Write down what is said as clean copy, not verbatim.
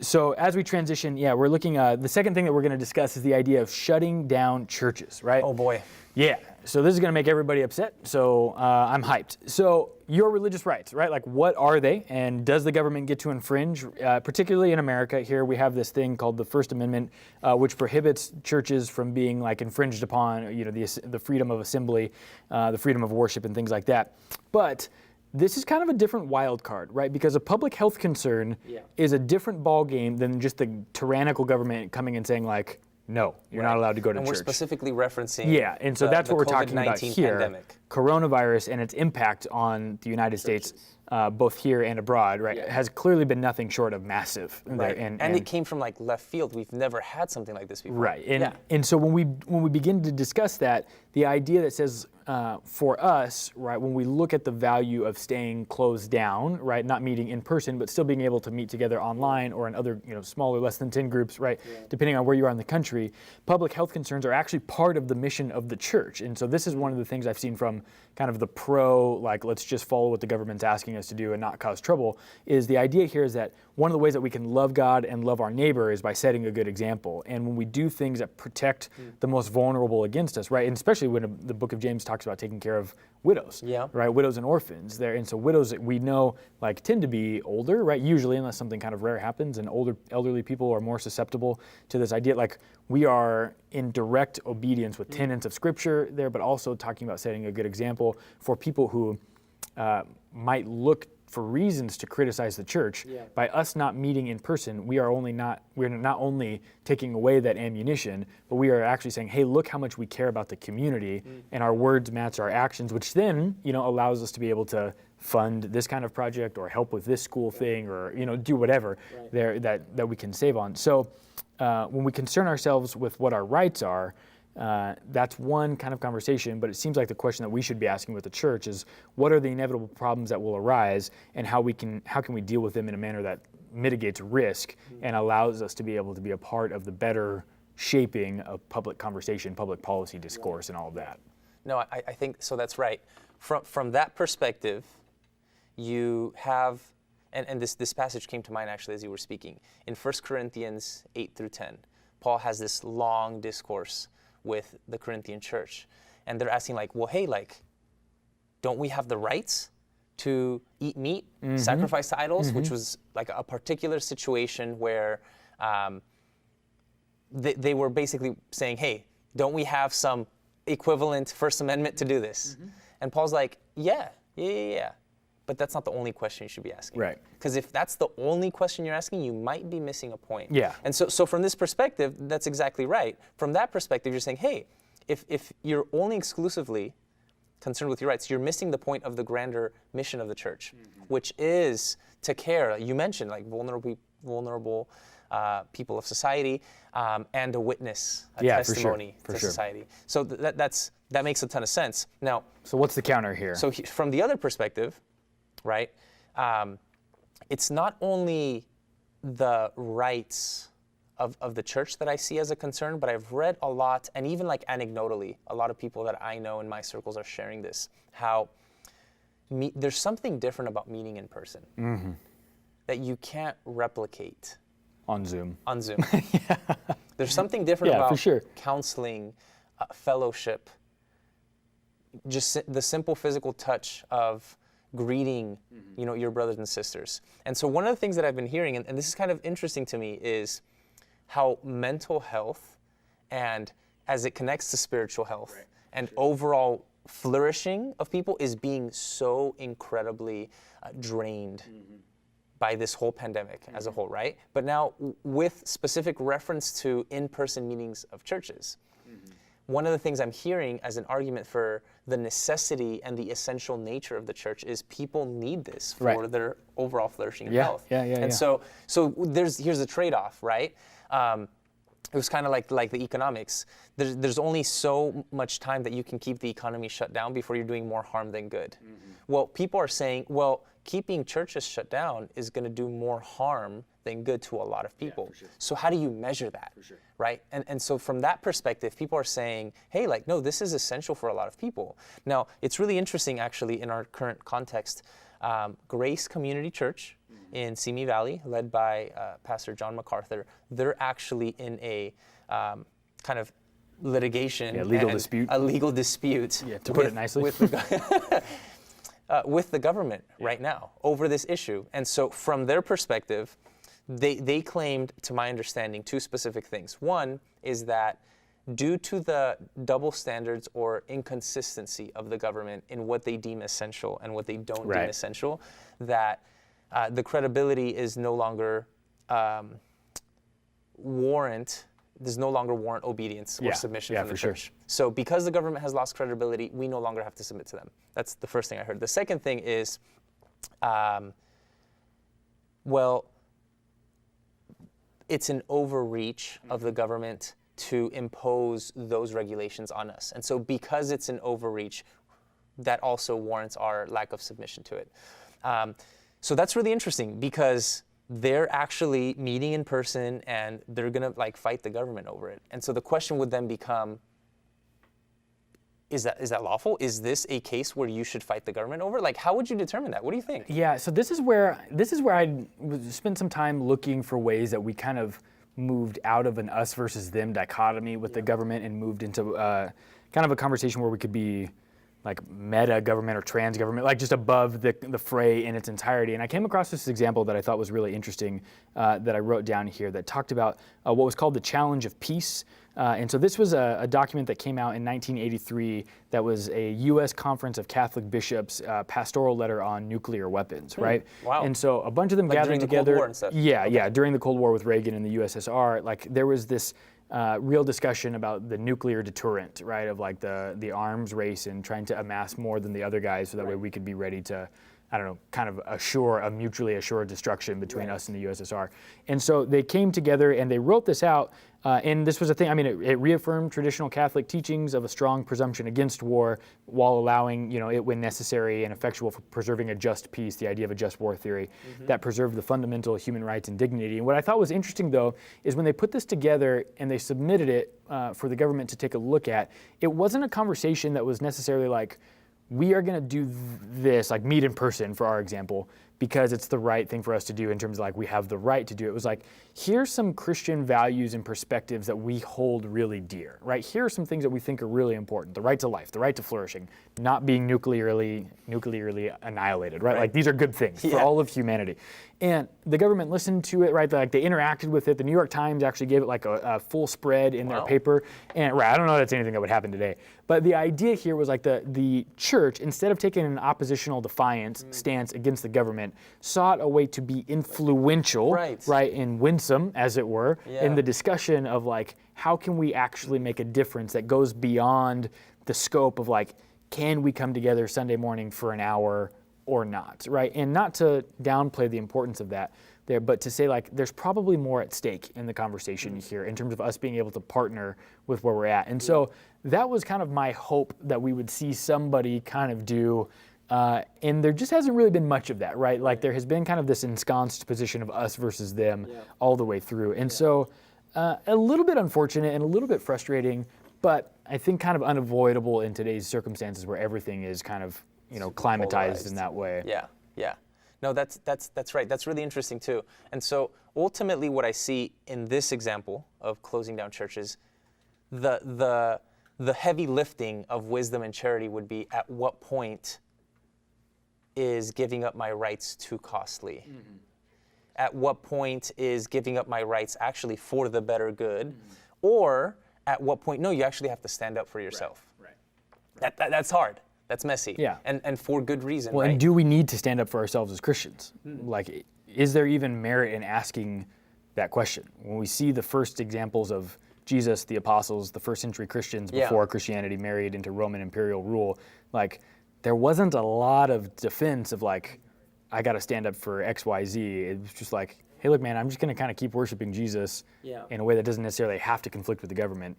So as we transition, we're looking, the second thing that we're going to discuss is the idea of shutting down churches, right? Oh boy. Yeah, so this is going to make everybody upset, so I'm hyped. So your religious rights, right? Like, what are they, and does the government get to infringe? Particularly in America, here we have this thing called the First Amendment, which prohibits churches from being like infringed upon, you know, the freedom of assembly, the freedom of worship, and things like that. But this is kind of a different wild card, right? Because a public health concern is a different ball game than just the tyrannical government coming and saying like, no, you're not allowed to go to church. And we're specifically referencing and so that's what we're talking about here. Pandemic. Coronavirus and its impact on the United States, both here and abroad, right, has clearly been nothing short of massive. Right. And it came from like left field. We've never had something like this before. Right. And so when we begin to discuss that, the idea that says for us, right, when we look at the value of staying closed down, right, not meeting in person, but still being able to meet together online or in other, you know, smaller, less than 10 groups, right, depending on where you are in the country, public health concerns are actually part of the mission of the church. And so this is one of the things I've seen from kind of the like, let's just follow what the government's asking us to do and not cause trouble, is the idea here is that one of the ways that we can love God and love our neighbor is by setting a good example. And when we do things that protect the most vulnerable against us, right, and especially when the book of James talks about taking care of widows, right, widows and orphans there. And so widows, we know, like, tend to be older, right, usually, unless something kind of rare happens, and elderly people are more susceptible to this idea. Like, we are in direct obedience with tenets of Scripture there, but also talking about setting a good example for people who might look for reasons to criticize the church. By us not meeting in person, we're not only taking away that ammunition, but we are actually saying, hey, look how much we care about the community, and our words match our actions, which then, you know, allows us to be able to fund this kind of project or help with this school thing, or, you know, do whatever there that we can save on. So when we concern ourselves with what our rights are, that's one kind of conversation, but it seems like the question that we should be asking with the church is, what are the inevitable problems that will arise, and how can we deal with them in a manner that mitigates risk and allows us to be able to be a part of the better shaping of public conversation, public policy discourse, and all of that. No, I think so. That's right. From that perspective, you have, and this passage came to mind actually as you were speaking. In 1 Corinthians 8-10, Paul has this long discourse with the Corinthian church, and they're asking like, well, hey, like, don't we have the rights to eat meat, sacrifice to idols, which was like a particular situation where they were basically saying, hey, don't we have some equivalent First Amendment to do this? And Paul's like, yeah. But that's not the only question you should be asking. Right. Because if that's the only question you're asking, you might be missing a point. Yeah. And so from this perspective, that's exactly right. From that perspective, you're saying, hey, if you're only exclusively concerned with your rights, you're missing the point of the grander mission of the church, which is to care. You mentioned like vulnerable people of society, and a witness, a testimony to society. So that makes a ton of sense. Now, so what's the counter here? So from the other perspective, right, it's not only the rights of the church that I see as a concern, but I've read a lot, and even like anecdotally, a lot of people that I know in my circles are sharing this, how there's something different about meeting in person that you can't replicate on Zoom. There's something different about for sure. counseling, fellowship, just the simple physical touch of greeting, you know, your brothers and sisters. And so one of the things that I've been hearing, and this is kind of interesting to me, is how mental health, and as it connects to spiritual health and overall flourishing of people, is being so incredibly drained by this whole pandemic as a whole, right? But now with specific reference to in-person meetings of churches, one of the things I'm hearing as an argument for the necessity and the essential nature of the church is people need this for their overall flourishing and health. And so here's a trade-off, right? It was kind of like the economics. There's only so much time that you can keep the economy shut down before you're doing more harm than good. Well, people are saying, well, keeping churches shut down is going to do more harm than good to a lot of people. So how do you measure that, right? And so from that perspective, people are saying, hey, like, no, this is essential for a lot of people. Now, it's really interesting, actually, in our current context. Grace Community Church in Simi Valley, led by Pastor John MacArthur. They're actually in a kind of litigation, legal dispute. A legal dispute. Yeah, to put it nicely. With the government right now over this issue. And so from their perspective, they claimed, to my understanding, two specific things. One is that due to the double standards or inconsistency of the government in what they deem essential and what they don't deem essential, that the credibility is no longer does no longer warrant obedience or submission from the church. Sure. So because the government has lost credibility, we no longer have to submit to them. That's the first thing I heard. The second thing is, it's an overreach of the government to impose those regulations on us. And so because it's an overreach, that also warrants our lack of submission to it. So that's really interesting because they're actually meeting in person and they're gonna fight the government over it. And so the question would then become, is that lawful? Is this a case where you should fight the government over? How would you determine that? What do you think? Yeah, so this is where I spent some time looking for ways that we kind of moved out of an us versus them dichotomy with the government and moved into kind of a conversation where we could be meta government or trans government, just above the fray in its entirety. And I came across this example that I thought was really interesting that I wrote down here that talked about what was called the challenge of peace. And so this was a document that came out in 1983 that was a U.S. Conference of Catholic Bishops pastoral letter on nuclear weapons, right? Wow. And so a bunch of them gathered together. During the Cold War and stuff. Yeah, during the Cold War with Reagan and the USSR, there was this real discussion about the nuclear deterrent, right, of the arms race and trying to amass more than the other guys so that way we could be ready to, kind of assure a mutually assured destruction between us and the USSR. And so they came together and they wrote this out, and this was a thing, it reaffirmed traditional Catholic teachings of a strong presumption against war while allowing, it when necessary and effectual for preserving a just peace, the idea of a just war theory, that preserved the fundamental human rights and dignity. And what I thought was interesting, though, is when they put this together and they submitted it for the government to take a look at, it wasn't a conversation that was necessarily we are going to do this, meet in person, for our example, because it's the right thing for us to do in terms of we have the right to do it. It was here's some Christian values and perspectives that we hold really dear, right? Here are some things that we think are really important. The right to life, the right to flourishing, not being nuclearly annihilated, right? These are good things for all of humanity. And the government listened to it, right? They interacted with it. The New York Times actually gave it a full spread in their paper. And I don't know if that's anything that would happen today. But the idea here was the church, instead of taking an oppositional defiance stance against the government, sought a way to be influential, right, and winsome, as it were, in the discussion of how can we actually make a difference that goes beyond the scope of can we come together Sunday morning for an hour or not, right? And not to downplay the importance of that there, but to say there's probably more at stake in the conversation here in terms of us being able to partner with where we're at. And so that was kind of my hope that we would see somebody kind of do, and there just hasn't really been much of that, right? There has been kind of this ensconced position of us versus them all the way through. And so a little bit unfortunate and a little bit frustrating, but I think kind of unavoidable in today's circumstances where everything is kind of climatized polarized in that way. Yeah. No, that's right. That's really interesting too. And so ultimately what I see in this example of closing down churches, the heavy lifting of wisdom and charity would be, at what point is giving up my rights too costly? At what point is giving up my rights actually for the better good? Or at what point, no, you actually have to stand up for yourself. Right. That's hard. That's messy. Yeah. And for good reason. Well, right? And do we need to stand up for ourselves as Christians? Is there even merit in asking that question? When we see the first examples of Jesus, the apostles, the first century Christians before Christianity married into Roman imperial rule, there wasn't a lot of defense of I got to stand up for X, Y, Z. It was just hey, look, man, I'm just going to kind of keep worshiping Jesus in a way that doesn't necessarily have to conflict with the government.